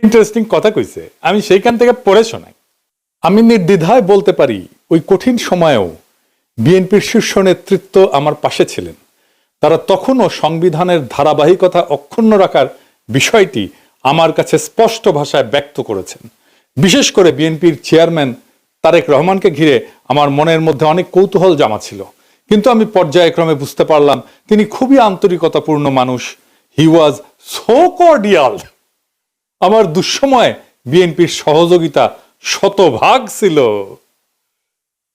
Interesting কথা কইছে, আমি সেইখান থেকে পড়ে শোনাই। আমি নির্দ্বিধায় বলতে পারি ওই কঠিন সময়েও বিএনপির শীর্ষ নেতৃত্ব আমার পাশে ছিলেন। তারা তখনও সংবিধানের ধারাবাহিকতা অক্ষুণ্ণ রাখার বিষয়টি আমার কাছে স্পষ্ট ভাষায় ব্যক্ত করেছেন। বিশেষ করে বিএনপির চেয়ারম্যান তারেক রহমানকে ঘিরে আমার মনের মধ্যে অনেক কৌতূহল জমা ছিল, কিন্তু আমি পর্যায়ক্রমে বুঝতে পারলাম তিনি খুবই আন্তরিকতাপূর্ণ মানুষ। হি ওয়াজ সো কর্ডিয়াল। আমার দুঃসময়ে বিএনপির সহযোগিতা শতভাগ ছিল।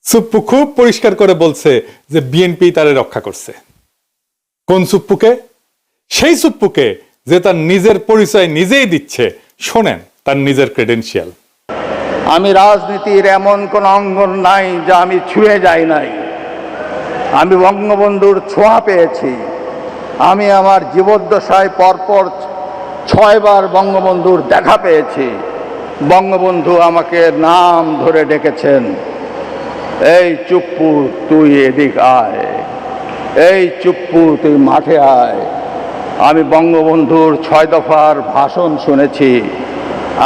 সুপ্পু খুব পরিষ্কার করে বলছে যে বিএনপি তারে রক্ষা করছে। কোন সুপ্পুকে? সেই সুপ্পুকে যে তার নিজের পরিচয় নিজেই দিচ্ছে। শোনেন তার নিজের ক্রেডেনশিয়াল। আমি রাজনীতির এমন কোন অঙ্গন নাই যা আমি ছুঁয়ে যাই নাই। আমি বঙ্গবন্ধুর ছোঁয়া পেয়েছি। আমি আমার জীবদ্দশায় পরপর 6 বার বঙ্গবন্ধুর দেখা পেয়েছি। বঙ্গবন্ধু আমাকে নাম ধরে ডেকেছেন, এই চুপ্পু তুই এদিক আয়, এই চুপ্পু তুই মাঠে আয়। আমি বঙ্গবন্ধুর 6 দফার ভাষণ শুনেছি।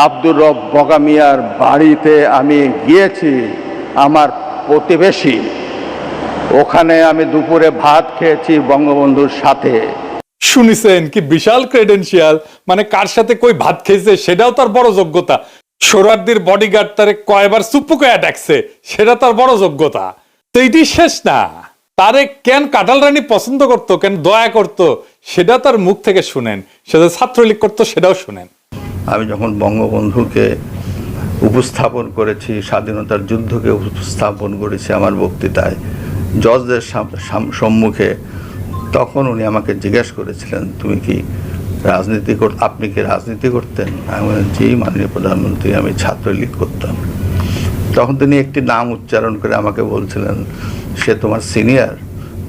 আব্দুর রব বগা মিয়ার বাড়িতে আমি গিয়েছি, আমার প্রতিবেশী। ওখানে আমি দুপুরে ভাত খেয়েছি বঙ্গবন্ধুর সাথে। শুনিছেন কি বিশাল ক্রেডেনশিয়াল? মানে কার সাথে কই ভাত খেয়েছে সেটাও তার বড় যোগ্যতা। সোহরাওয়ার্দীর বডিগার্ড তারে কয়বার সুপ্পুকে ডাকছে সেটা তার বড় যোগ্যতা। তো এইটি শেষ না, তারে কেন কাঁঠাল রানী পছন্দ করতো, কেন দয়া করতো, সেটা তার মুখ থেকে শুনেন। সেটা ছাত্রলীগ করতো সেটাও শুনেন। আমি যখন বঙ্গবন্ধুকে উপস্থাপন করেছি, স্বাধীনতার যুদ্ধকে উপস্থাপন করেছি আমার বক্তৃতায় জজদের সম্মুখে, তখন উনি আমাকে জিজ্ঞেস করেছিলেন, তুমি কি আপনি কি রাজনীতি করতেন? আমি বললাম, জি মাননীয় প্রধানমন্ত্রী, আমি ছাত্রলীগ করতাম। তখন তিনি একটি নাম উচ্চারণ করে আমাকে বলছিলেন, সে তোমার সিনিয়র?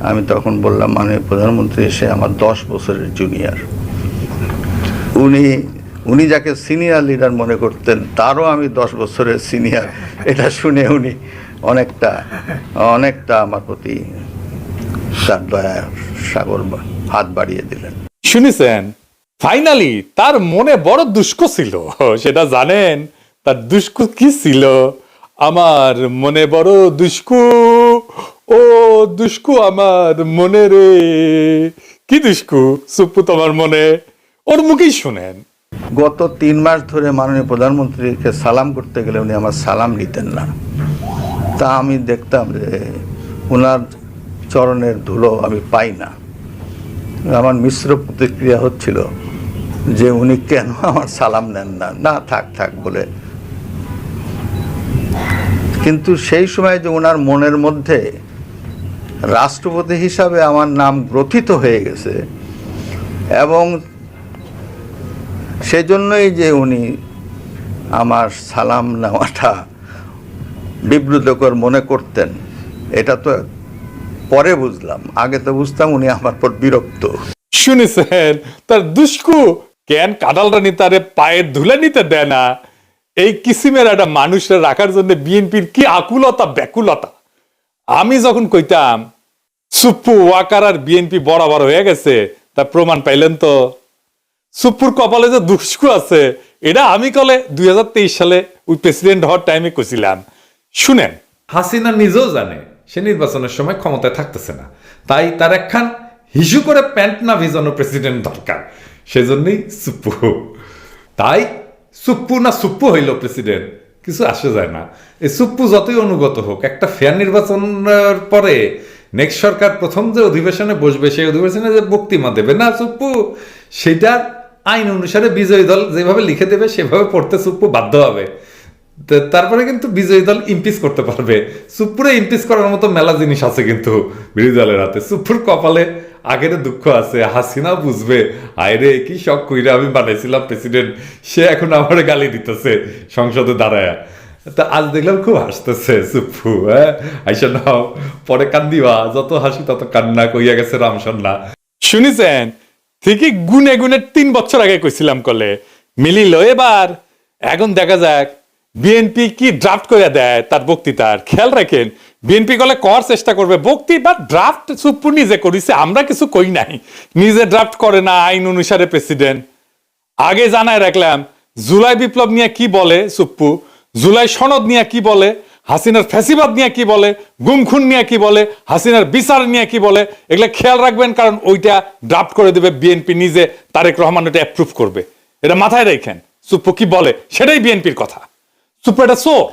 আমি তখন বললাম, মাননীয় প্রধানমন্ত্রী, সে আমার 10 বছরের জুনিয়র। উনি যাকে সিনিয়র লিডার মনে করতেন তারও আমি 10 বছরের সিনিয়র। এটা শুনে উনি অনেকটা আমার প্রতি তার দয়ার সাগর হাত বাড়িয়ে দিলেন। শুনেছেন, ফাইনালি তার মনে বড় দুষ্ক ছিল। সেটা জানেন তার দুষ্ক কি ছিল? আমার মনে বড় দুষ্কু, ও দুষ্কু আমার মনে রে। কি দুষ্কু সুপ্পু তোমার মনে? ওর মুখেই শুনেন। গত 3 মাস ধরে মাননীয় প্রধানমন্ত্রীকে সালাম করতে গেলে উনি আমার সালাম নিতেন না। তা আমি দেখতাম যে ওনার চরণের ধুলো আমি পাই না। আমার মিশ্র প্রতিক্রিয়া হচ্ছিল যে উনি কেন আমার সালাম নেন না, না থাক বলে। কিন্তু সেই সময় যে ওনার মনের মধ্যে রাষ্ট্রপতি হিসাবে আমার নাম গ্রথিত হয়ে গেছে, এবং সেজন্যই যে উনি আমার সালাম নেওয়াটা বিব্রতকর মনে করতেন, এটা তো পরে বুঝলাম। আগে তো বুঝতাম উনি আমার পর বিরক্ত। শুনেছেন তার দুষ্কু কেন কাঁঠাল রানী তারে পায়ের ধুলে নিতে দেয় না। এই কিসিমের একটা মানুষের রাখার জন্য বিএনপির কি আকুলতা ব্যাকুলতা। আমি যখন কইতাম সুপ্পু ওয়াকার আর বিএনপি বরাবর হয়ে গেছে, তার প্রমাণ পাইলেন তো। সুপ্পুর কপালে যে দুষ্কু আছে এটা আমি কলে 2023 সালে ওই প্রেসিডেন্ট হওয়ার টাইমে কইছিলাম। শুনেন, হাসিনা নিজেও জানে সে নির্বাচনের সময় ক্ষমতায় থাকতেছে না, তাই তার একখান হিসু করে প্যান্ট না ভিজানো প্রেসিডেন্ট দরকার। সেজন্যই সুপ্পু। তাই সুপ্পু না সুপ্পু হইল প্রেসিডেন্ট, কিছু আসে যায় না। এই সুপ্পু যতই অনুগত হোক, একটা ফেয়ার নির্বাচনের পরে নেক্সট সরকার প্রথম যে অধিবেশনে বসবে, সেই অধিবেশনে যে বক্তৃতা দেবে না সুপ্পু, সেটা আইন অনুসারে বিজয়ী দল যেভাবে লিখে দেবে সেভাবে পড়তে সুপ্পু বাধ্য হবে। তারপরে কিন্তু বিজয়ী দল ইমপিচ করতে পারবে। সুপ্পুরে ইমপিচ করার মতো মেলা জিনিস আছে কিন্তু বিরোধী দলের হাতে। সুপ্পুর কপালে আগের দুঃখ আছে। হাসিনা বুঝবে, আয়রে কি শখ কইরা আমি বানাইছিলাম প্রেসিডেন্ট, সে এখন আমার গালি দিতেছে সংসদে দাঁড়ায়। তা আজ দেখলাম খুব হাসতেছে সুপ্পু। আইসা নাও, পরে কান্দিবা, যত হাসি তত কান্না, কইয়া গেছে রামসন্না। শুনিছেন, ঠিকই গুনে গুনে 3 বছর আগে কইছিলাম কলে মিলিল এবার। এখন দেখা যাক বিএনপি কি ড্রাফট করে দেয় তার বক্তৃতার। খেয়াল রাখেন, বিএনপি কলে করার চেষ্টা করবে বক্তৃতা ড্রাফট সুপ্পু নিজে করিছে, আমরা কিছু কই নাই। নিজে ড্রাফট করে না, আইন অনুসারে প্রেসিডেন্ট। আগে জানায় রাখলাম জুলাই বিপ্লব নিয়ে কি বলে সুপ্পু, জুলাই সনদ নিয়ে কি বলে, হাসিনার ফ্যাসিবাদ নিয়ে কি বলে, গুমখুন নিয়ে কি বলে, হাসিনার বিচার নিয়ে কি বলে, এগুলো খেয়াল রাখবেন, কারণ ওইটা ড্রাফট করে দেবে বিএনপি নিজে, তারেক রহমান ওটা অ্যাপ্রুভ করবে। এটা মাথায় রাখেন সুপ্পু কি বলে সেটাই বিএনপির কথা। সুপ্পু এটা চোর,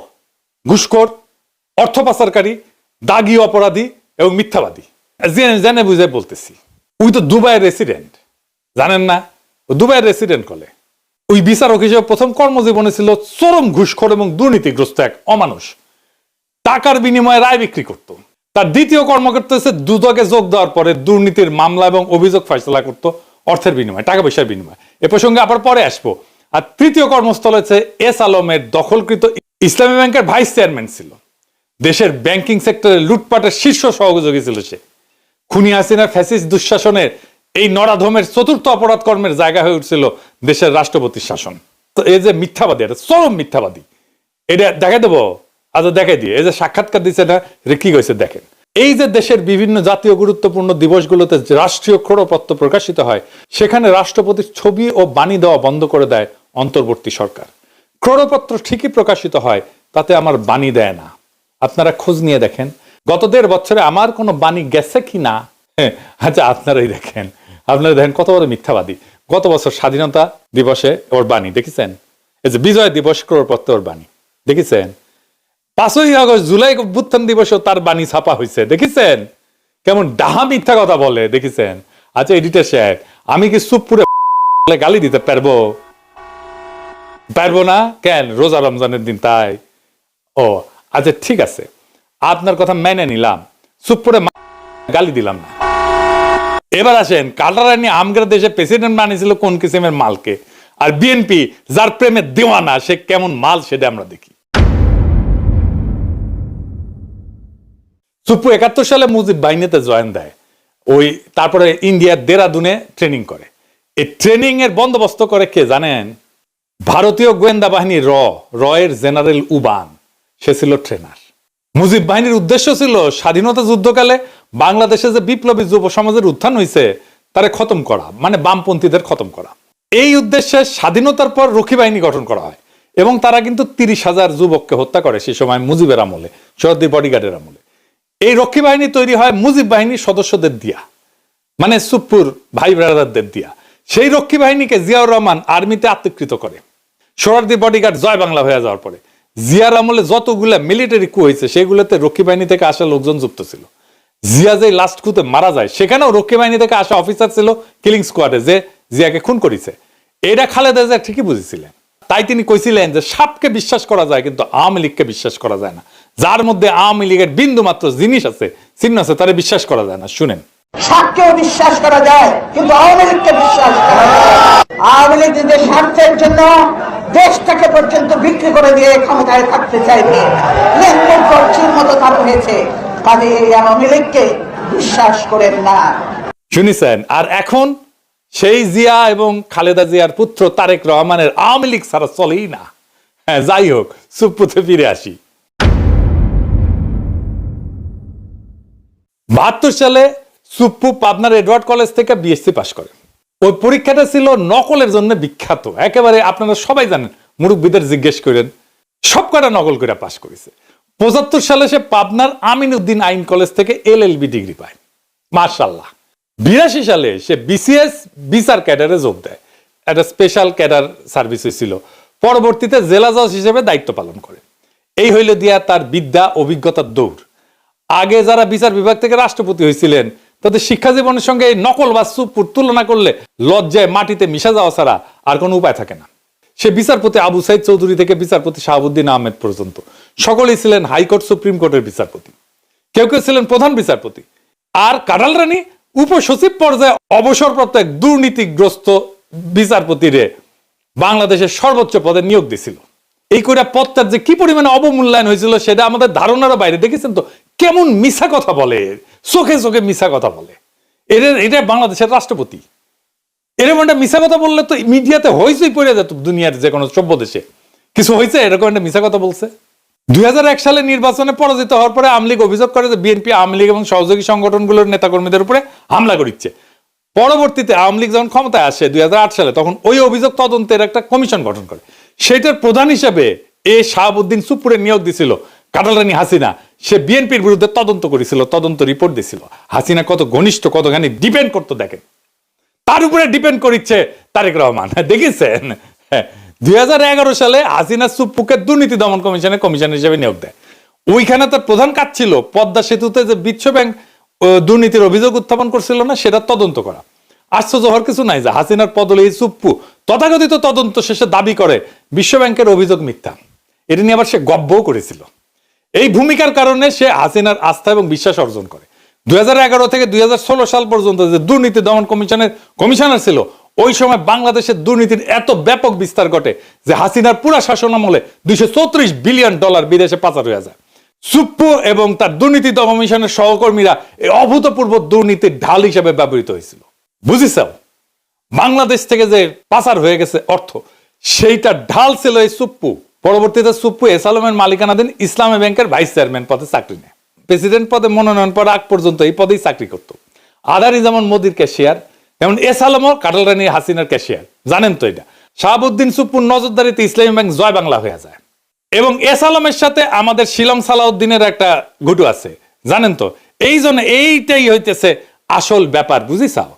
ঘুষখোর, অর্থ পাচারকারী, দাগী অপরাধী এবং মিথ্যাবাদী। জেনে বুঝে বলতেছি, ওই তো দুবাইয়ের রেসিডেন্ট, জানেন না? ও দুবাইয়ের রেসিডেন্ট কলে ওই বিচারক হিসেবে প্রথম কর্মজীবনে ছিল চরম ঘুষখোর এবং দুর্নীতিগ্রস্ত এক অমানুষ, টাকার বিনিময়ে রায় বিক্রি করত। তার দ্বিতীয় কর্মকর্তা হচ্ছে দুদকে যোগ দেওয়ার পরে দুর্নীতির মামলা এবং অভিযোগ ফয়সলা করত অর্থের বিনিময়ে, টাকা পয়সার বিনিময়ে। এ প্রসঙ্গে আবার পরে আসবো। আর তৃতীয় কর্মস্থল হচ্ছে এস আলমের দখলকৃত ইসলামী ব্যাংকের ভাইস চেয়ারম্যান ছিল। দেশের ব্যাংকিং সেক্টরে লুটপাটের শীর্ষ সহযোগী ছিল সে। খুনি হাসিনার ফ্যাসিস্ট দুঃশাসনের এই নরাধমের চতুর্থ অপরাধ কর্মের জায়গা হয়ে উঠছিল দেশের রাষ্ট্রপতির শাসন। তো এই যে মিথ্যাবাদী, এটা চরম মিথ্যাবাদী, এটা দেখাই দেবো। আচ্ছা দেখাই দিয়ে, এই যে সাক্ষাৎকার দিচ্ছে না, এটা কি হয়েছে দেখেন। এই যে দেশের বিভিন্ন জাতীয় গুরুত্বপূর্ণ দিবসগুলোতে রাষ্ট্রীয় ক্রোড়পত্র প্রকাশিত হয়, সেখানে রাষ্ট্রপতির ছবি ও বাণী দেওয়া বন্ধ করে দেয় অন্তর্বর্তী সরকার। ক্রোড়পত্র ঠিকই প্রকাশিত হয়, তাতে আমার বাণী দেয় না। আপনারা খোঁজ নিয়ে দেখেন গত 1.5 বছরে আমার কোনো বাণী গেছে কি না। আচ্ছা আপনারাই দেখেন, আপনারা দেখেন কত বড় মিথ্যাবাদী। গত বছর স্বাধীনতা দিবসে ওর বাণী দেখেছেন, এই যে বিজয় দিবস ক্রোড়পত্র ওর বাণী দেখেছেন। 5ই আগস্ট জুলাই অভ্যুত্থান দিবসেও তার বাণী ছাপা হয়েছে দেখেছেন। কেমন ডাহা মিথ্যা কথা বলে দেখেছেন। আচ্ছা এডিটর সাহেব, আমি কি সুপ্পুরে গালি দিতে পারবো? পারবো না কেন? রোজা রমজানের দিন তাই। ও আচ্ছা ঠিক আছে, আপনার কথা মেনে নিলাম, সুপ্পুরে গালি দিলাম না। এবার আসেন, কাটারানি আমগের দেশে প্রেসিডেন্ট বানিয়েছিল কোন কিসিমের মালকে, আর বিএনপি যার প্রেমে দেওয়ানা সে কেমন মাল সেটা আমরা দেখি। সুপ্পু 71 সালে মুজিব বাহিনীতে জয়েন দেয়, ওই তারপরে ইন্ডিয়ার দেরাদুনে ট্রেনিং করে। এই ট্রেনিং এর বন্দোবস্ত করে কে জানেন? ভারতীয় গোয়েন্দা বাহিনী রয়ের জেনারেল উবান, সে ছিল ট্রেনার। মুজিব বাহিনীর উদ্দেশ্য ছিল স্বাধীনতা যুদ্ধকালে বাংলাদেশে যে বিপ্লবী যুব সমাজের উত্থান হয়েছে তারে খতম করা, মানে বামপন্থীদের খতম করা। এই উদ্দেশ্যে স্বাধীনতার পর রক্ষী বাহিনী গঠন করা হয় এবং তারা কিন্তু 30,000 যুবককে হত্যা করে সে সময় মুজিবের আমলে, শহীদ বডিগার্ডের আমলে। এই রক্ষী বাহিনী তৈরি হয় মুজিব বাহিনীর সদস্যদের দিয়া, মানে সুপ্পুর ভাই ব্রাদারদের দিয়া। সেই রক্ষী বাহিনীকে জিয়াউর রহমান আর্মিতে আত্মীকৃত করে। সোহরাওয়ার্দী বডিগার্ড জয় বাংলা হয়ে যাওয়ার পরে জিয়ার আমলে যতগুলা মিলিটারি কু হয়েছে সেগুলোতে রক্ষী বাহিনী থেকে আসা লোকজন যুক্ত ছিল। জিয়া যে লাস্ট কুতে মারা যায় সেখানেও রক্ষী বাহিনী থেকে আসা অফিসার ছিল কিলিং স্কোয়াডে, যে জিয়াকে খুন করেছে। এটা খালেদা জিয়া ঠিকই বুঝেছিলেন। তাই তিনি কইছিলেন যে সাপকে বিশ্বাস করা যায় কিন্তু আওয়ামী লীগকে বিশ্বাস করা যায় না। যার মধ্যে আওয়ামী লীগের বিন্দু মাত্র জিনিস আছে, চিহ্ন আছে, তারে বিশ্বাস করা যায় না। শুনেন, সাপকেও বিশ্বাস করা যায় কিন্তু আওয়ামী লীগকে বিশ্বাস করা যায় না। আওয়ামী লীগ নিজের স্বার্থের জন্য দেশটাকে পর্যন্ত বিক্রি করে দিয়ে ক্ষমতায় থাকতে চাইবে, লেনদেন করছির মতো তার হয়েছে। কাজে এই আওয়ামী লীগকে বিশ্বাস করেন না। শুনেছেন? আর এখন সেই জিয়া এবং খালেদা জিয়ার পুত্র তারেক রহমানের আওয়ামী লীগ ছাড়া চলেই না। হ্যাঁ যাই হোক, সুপ্পুতে ফিরে আসি। 72 সালে সুপ্পু পাবনার এডওয়ার্ড কলেজ থেকে বিএসসি পাশ করে। ওই পরীক্ষাটা ছিল নকলের জন্য বিখ্যাত, একেবারে আপনারা সবাই জানেন, মুরব্বীদের জিজ্ঞেস করেন, সব কটা নকল করে পাশ করেছে। 75 সালে সে পাবনার আমিনউদ্দিন আইন কলেজ থেকে LLB ডিগ্রি পায়, মাশাআল্লাহ। 82 সালে সে বিসিএস বিচার ক্যাডারে যোগ দেয়, একটা স্পেশাল ক্যাডার সার্ভিস হয়েছিল। পরবর্তীতে জেলা জজ হিসেবে দায়িত্ব পালন করে। এই হইল দিয়া তার বিদ্যা অভিজ্ঞতার দৌড়। আগে যারা বিচার বিভাগ থেকে রাষ্ট্রপতি হয়েছিলেন তাদের শিক্ষা জীবনের সঙ্গে এই নকল বা সুপ্পুর তুলনা করলে লজ্জায় মাটিতে মিশা যাওয়া ছাড়া আর কোনো উপায় থাকে না। সে বিচারপতি আবু সাইদ চৌধুরী থেকে বিচারপতি শাহাবুদ্দিন আহমেদ পর্যন্ত সকলেই ছিলেন হাইকোর্ট সুপ্রিম কোর্টের বিচারপতি, কেউ কেউ ছিলেন প্রধান বিচারপতি। আর কাঁঠাল রানী উপসচিব পর্যায়ে অবসরপ্রাপ্ত এক দুর্নীতিগ্রস্ত বিচারপতিরে বাংলাদেশের সর্বোচ্চ পদে নিয়োগ দিছিল। এই কইরা পদটার যে কি পরিমাণে অবমূল্যায়ন হয়েছিল সেটা আমাদের ধারণারও বাইরে। দেখেছেন তো কেমন মিছা কথা বলে, চোখে চোখে মিছা কথা বলে। এটা বাংলাদেশের রাষ্ট্রপতি। এরকম একটা মিছা কথা বললে তো মিডিয়াতে হইচই পড়ে যেত দুনিয়ার যে কোনো সভ্য দেশে। কিছু হয়েছে এরকম একটা মিছা কথা বলছে। 2001 সালে নির্বাচনে পরাজিত হওয়ার পরে আওয়ামী লীগ অভিযোগ করে যে বিএনপি আওয়ামী লীগ এবং সহযোগী সংগঠনগুলোর নেতাকর্মীদের উপরে হামলা করিচ্ছে। পরবর্তীতে আওয়ামী লীগ যখন ক্ষমতায় আসে 2008 সালে, তখন ওই অভিযোগ তদন্তের একটা কমিশন গঠন করে। সেটার প্রধান হিসেবে শাহাবুদ্দিন সুপ্পুরে নিয়োগ দিছিল কাটালরানী হাসিনা। সে বিএনপির বিরুদ্ধে তদন্ত করেছিল, তদন্ত রিপোর্ট দিছিল। হাসিনা কত ঘনিষ্ঠ, কতখানি ডিপেন্ড করতো দেখেন, তার উপরে ডিপেন্ড করিচ্ছে তারেক রহমান। দেখেছেন 2011 সালে হাসিনা সুপ্পুকে দুর্নীতি দমন কমিশনের কমিশনার হিসেবে নিয়োগ দেয়। ওইখানে তার প্রধান কাজ ছিল পদ্মা সেতুতে যে বিশ্ব ব্যাংক দুর্নীতির অভিযোগ উত্থাপন করছিল না, সেটা তদন্ত করা। আশ্চর্য হওয়ার কিছু নাই যে হাসিনার পদলে এই সুপ্পু তথাকথিত তদন্ত শেষে দাবি করে বিশ্ব ব্যাংকের অভিযোগ মিথ্যা। এটা নিয়ে আবার সে গব্বও করেছিল। এই ভূমিকার কারণে সে হাসিনার আস্থা এবং বিশ্বাস অর্জন করে। 2011 থেকে 2016 সাল পর্যন্ত যে দুর্নীতি দমন কমিশনের কমিশনার ছিল, ওই সময় বাংলাদেশের দুর্নীতির এত ব্যাপক বিস্তার ঘটে যে হাসিনার পুরা শাসন আমলে $234 বিলিয়ন বিদেশে পাচার হয়ে যায়। সুপ্পু এবং তার দুর্নীতি দমন কমিশনের সহকর্মীরা এই অভূতপূর্ব দুর্নীতির ঢাল হিসেবে ব্যবহৃত হয়েছিল। বুঝিস, বাংলাদেশ থেকে যে পাচার হয়ে গেছে অর্থ, সেইটা ঢাল ছিল এই সুপ্পু। পরবর্তীতে সুপ্পু এস আলমের মালিকানাধীন ইসলামী ব্যাংকের ভাইস চেয়ারম্যান পদে চাকরি নেয়। প্রেসিডেন্ট পদে মনোনয়ন পাওয়ার আগ পর্যন্ত এই পদেই চাকরি করত। আদানি যেমন মোদির ক্যাশিয়ার, যেমন এস আলমও কাটালরানী হাসিনার ক্যাশিয়ার। জানেন তো এটা। শাহাবুদ্দিন সুপ্পুর নজরদারিতে ইসলামী ব্যাংক জয় বাংলা হয়ে যায়। এবং এস আলমের সাথে আমাদের শিলং সালাউদ্দিনের একটা ঘুটু আছে, জানেন তো। এই জন্য এইটাই হইতেছে আসল ব্যাপার, বুঝিসাও।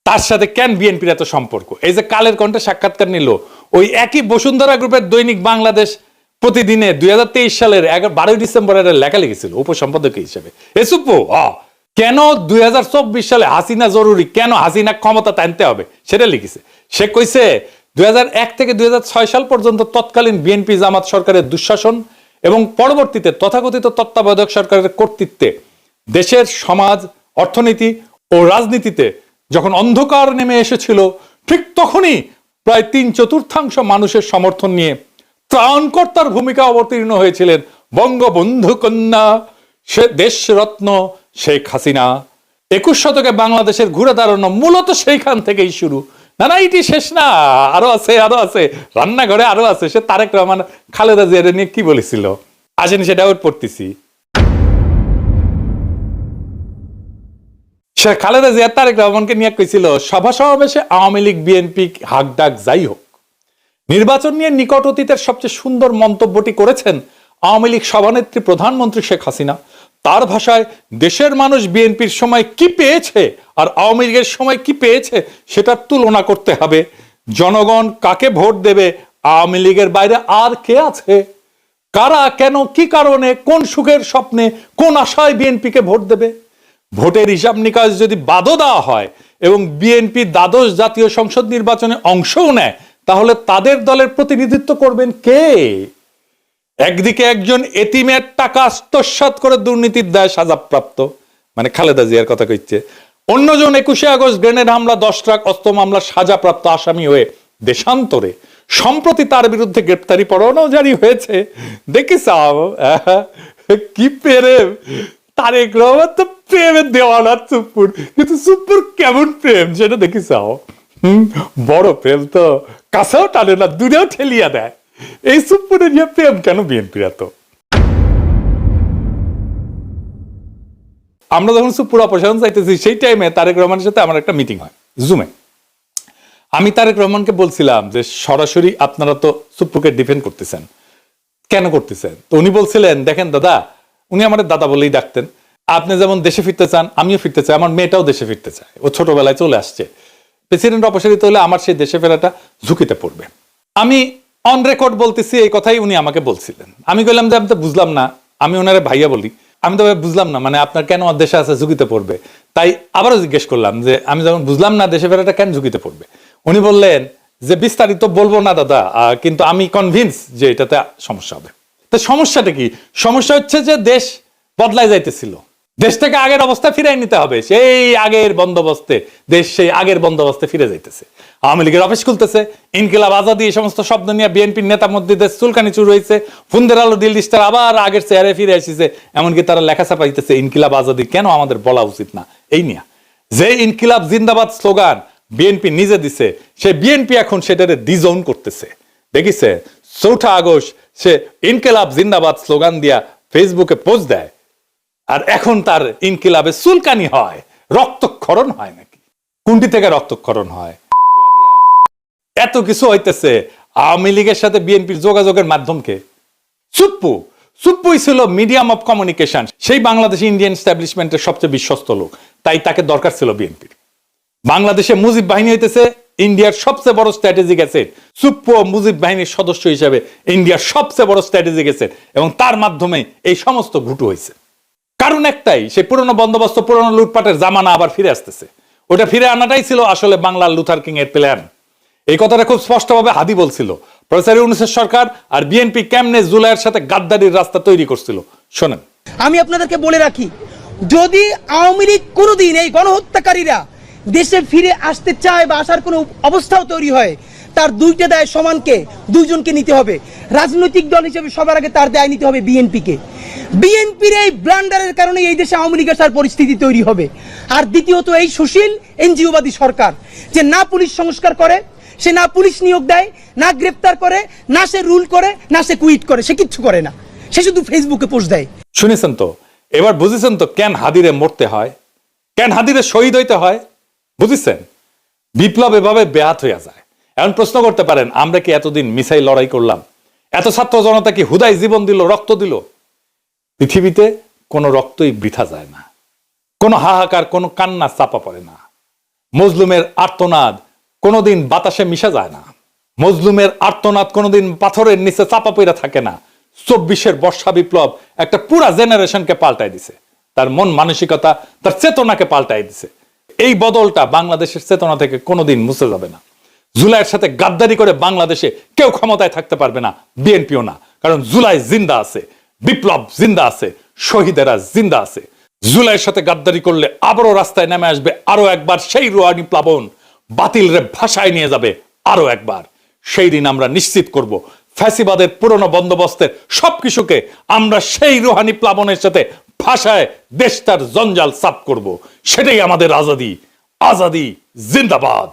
তার সাথে কেন বিএনপির এত সম্পর্ক? এই যে কালের কণ্ঠে সাক্ষাৎকার নিল, ওই একই বসুন্ধরা গ্রুপের দৈনিক বাংলাদেশ প্রতিদিনে 2023 সালের 12 ডিসেম্বরের লেখা লিখেছিল উপসম্পাদক হিসেবে। এসুপো কেন 2024 সালে হাসিনা জরুরি, কেন হাসিনা ক্ষমতা টানতে হবে, সেটা লিখেছে। সে কইছে 2001 থেকে 2006 সাল পর্যন্ত তৎকালীন বিএনপি জামাত সরকারের দুঃশাসন এবং পরবর্তীতে তথাকথিত তত্ত্বাবধায়ক সরকারের কর্তৃত্বে দেশের সমাজ, অর্থনীতি ও রাজনীতিতে যখন অন্ধকার নেমে এসেছিল, ঠিক তখনই প্রায় 3/4 মানুষের সমর্থন নিয়ে ত্রাণকর্তার ভূমিকা অবতীর্ণ হয়েছিলেন বঙ্গবন্ধু কন্যা দেশরত্ন শেখ হাসিনা। 21 শতকে বাংলাদেশের ঘুরে দাঁড়ানো মূলত সেইখান থেকেই শুরু। না না, এটি শেষ না, আরো আছে, আরো আছে, রান্নাঘরে আরো আছে। সে তারেক রহমান খালেদা জিয়ার নিয়ে কি বলেছিল, আসেন সেটা ওর পড়তেছি। সে খালেদা জিয়া তারেক রহমানকে নিয়ে কইছিল, সভা সমাবেশে আওয়ামী লীগ বিএনপি হাক ডাক যাই হোক, নির্বাচন নিয়ে নিকট অতীতের সবচেয়ে সুন্দর মন্তব্যটি করেছেন আওয়ামী লীগ সভানেত্রী প্রধানমন্ত্রী শেখ হাসিনা। তার ভাষায়, দেশের মানুষ বিএনপির সময় কি পেয়েছে আর আওয়ামী লীগের সময় কি পেয়েছে সেটার তুলনা করতে হবে। জনগণ কাকে ভোট দেবে, আওয়ামী লীগের বাইরে আর কে আছে? কারা, কেন, কি কারণে, কোন সুখের স্বপ্নে, কোন আশায় বিএনপিকে ভোট দেবে? ভোটের হিসাব নিকাশ যদি বাদও দেওয়া হয় এবং বিএনপি দ্বাদশ জাতীয় সংসদ নির্বাচনে অংশও নেয়, তাহলে তাদের দলের প্রতিনিধিত্ব করবেন কে? একদিকে একজন এতিমের টাকা আত্মসাৎ করে দুর্নীতির দায়ে সাজাপ্রাপ্ত, মানে খালেদা জিয়ার কথা কইছে। অন্যজন 21শে আগস্ট গ্রেনেড হামলা, 10 ট্রাক অস্ত্র মামলা সাজাপ্রাপ্ত আসামি হয়ে দেশান্তরে। সম্প্রতি তার বিরুদ্ধে গ্রেপ্তারি পরোয়ানাও জারি হয়েছে। দেখিস কি প্রেম! তারেক রহমান তো প্রেমের দেওয়ানা সুপ্পুর, কিন্তু সুপ্পুর কেমন প্রেম সেটা দেখিস। বড় প্রেম তো কাছেও টানে না, দূরেও ঠেলিয়া দেয়। এই সুপ্পুরে নিয়ে প্রেম কেন বিএনপির এত? আমরা যখন সুপ্পুর অপসারণ চাইতেছি, সেই টাইমে তারেক রহমানের সাথে আমার একটা মিটিং হয় জুমে। আমি তারেক রহমানকে বলছিলাম যে সরাসরি আপনারা তো সুপ্পুকে ডিফেন্ড করতেছেন, কেন করতেছেন? তো উনি বলছিলেন, দেখেন দাদা, উনি আমাদের দাদা বলেই ডাকতেন, আপনি যেমন দেশে ফিরতে চান, আমিও ফিরতে চাই, আমার মেয়েটাও দেশে ফিরতে চায়, ও ছোটবেলায় চলে আসছে। প্রেসিডেন্ট অপসারিত হলে আমার সেই দেশে ফেরাটা ঝুঁকিতে পড়বে। আমি অন রেকর্ড বলতেছি, এই কথাই উনি আমাকে বলছিলেন। আমি বললাম যে আমি তো বুঝলাম না, আমি ওনারে ভাইয়া বলি, আমি তো বুঝলাম না, মানে আপনার কেন দেশে আছে ঝুঁকিতে পড়বে? তাই আবারও জিজ্ঞেস করলাম যে আমি যখন বুঝলাম না দেশে ফেরাটা কেন ঝুঁকিতে পড়বে, উনি বললেন যে বিস্তারিত বলবো না দাদা, কিন্তু আমি কনভিন্স যে এটাতে সমস্যা হবে। তো সমস্যাটা কি? সমস্যা হচ্ছে যে দেশ বদলায় যাইতেছিল, দেশটাকে আগের অবস্থায় ফিরাই নিতে হবে। সেই আগের বন্দোবস্তে, দেশ সেই আগের বন্দোবস্তে ফিরে যাইতেছে। আওয়ামী লীগের অফিস খুলতেছে, ইনকিলাব আজাদি, এই সমস্ত শব্দ নিয়ে বিএনপির নেতার মধ্যে দেশ চুলকানি শুরু হয়েছে। ফুন্দের আলো দিল্লি স্টার আবার আগের চেয়ারে ফিরে এসেছে, এমনকি তারা লেখা ছাপাইতেছে ইনকিলাব আজাদি কেন আমাদের বলা উচিত না। এই নিয়ে যে ইনকিলাব জিন্দাবাদ স্লোগান বিএনপি নিজে দিছে, সে বিএনপি এখন সেটারে ডিজোন করতেছে। দেখিছে 4 আগস্ট সে ইনকিলাব জিন্দাবাদ স্লোগান দিয়া ফেসবুকে পোস্ট দেয়, আর এখন তার ইনকিলাবে চুলকানি হয়, রক্তক্ষরণ হয় নাকি? কোনটি থেকে রক্তক্ষরণ হয়? এত কিছু হইতেছে, আওয়ামী লীগের সাথে বিএনপির যোগাযোগের মাধ্যমকে সুপ্পুই ছিল মিডিয়াম অফ কমিউনিকেশন। সেই বাংলাদেশি ইন্ডিয়ান এস্টাবলিশমেন্টের সবচেয়ে বিশ্বস্ত লোক, তাই তাকে দরকার ছিল বিএনপির। বাংলাদেশে মুজিব বাহিনী হইতেছে ইন্ডিয়ার সবচেয়ে বড় স্ট্র্যাটেজিক অ্যাসেট। সুপ্পু মুজিব বাহিনীর সদস্য হিসেবে ইন্ডিয়ার সবচেয়ে বড় স্ট্র্যাটেজিক অ্যাসেট, এবং তার মাধ্যমে এই সমস্ত ঘুটু হয়েছে। কারণ একটাই, সেই পুরনো বন্দোবস্ত, পুরনো লুটপাটের জামানা আবার ফিরে আসতেছে। ওটা ফিরে আনাটাই ছিল আসলে বাংলার লুথার কিং এর প্ল্যান। এই কথাটা খুব স্পষ্টভাবে হাদি বলছিল। প্রফেসর ইউনূসের সরকার আর বিএনপি কেমনে জুলাইয়ের সাথে গাদ্দারির রাস্তা তৈরি করছিল শোনেন। আমি আপনাদেরকে বলে রাখি, যদি আওয়ামী লীগ কোনোদিন এই গণহত্যাকারীরা দেশে ফিরে আসতে চায় বা আসার কোনো অবস্থাও তৈরি হয়, তার দুইটা দায় সমানকে, দুইজনকে নিতে হবে। রাজনৈতিক দল হিসেবে সবার আগে তার দায় নিতে হবে বিএনপিকে। বিএনপির এই ব্লান্ডারের কারণে এই দেশে আওয়ামী লীগের আসার পরিস্থিতি তৈরি হবে। আর দ্বিতীয়ত, এই সুশীল এনজিওবাদী সরকার যে না পুলিশ সংস্কার করে, সে না পুলিশ নিয়োগ দেয়, না গ্রেপ্তার করে, না সে রুল করে, না সে কুইট করে, সে কিচ্ছু করে না, সে শুধু ফেসবুকে পোস্ট দেয়। শুনেছেন তো, এবার বুঝেছেন তো কেন হাদিরে মরতে হয়, কেন হাদিরে শহীদ হইতে হয়, বুঝেছেন? বিপ্লব এভাবে ব্যাহত হইয়া যায়। এখন প্রশ্ন করতে পারেন, আমরা কি এতদিন মিসাইল লড়াই করলাম? এত ছাত্র জনতা কি হুদাই জীবন দিল, রক্ত দিল? পৃথিবীতে কোনো রক্তই বৃথা যায় না, কোনো হাহাকার, কোনো কান্না চাপা পড়ে না। মজলুমের আর্তনাদ কোনোদিন বাতাসে মিশা যায় না, মজলুমের আর্তনাদ কোনোদিন পাথরের নিচে চাপা পড়ে থাকে না। 24-এর বর্ষা বিপ্লব একটা পুরা জেনারেশনকে পাল্টাই দিছে, তার মন মানসিকতা, তার চেতনাকে পাল্টাই দিছে। এই বদলটা বাংলাদেশের চেতনা থেকে কোনোদিন মুছে যাবে না। জুলাইয়ের সাথে গাদ্দারি করে বাংলাদেশে কেউ ক্ষমতায় থাকতে পারবে না, বিএনপিও না। কারণ জুলাই জিন্দা আছে, বিপ্লব জিন্দা আছে, শহীদেরা জিন্দা আছে। জুলাইয়ের সাথে গাদ্দারি করলে আবারও রাস্তায় নেমে আসবে আরো একবার সেই রুহানি প্লাবন, বাতিল রে ভাষায় নিয়ে যাবে আরো একবার। সেই দিন আমরা নিশ্চিত করব ফ্যাসিবাদের পুরনো বন্দোবস্তের সবকিছুকে আমরা সেই রুহানি প্লাবনের সাথে ভাষায় দেশটার জঞ্জাল সাফ করব। সেটাই আমাদের আজাদি। আজাদি জিন্দাবাদ।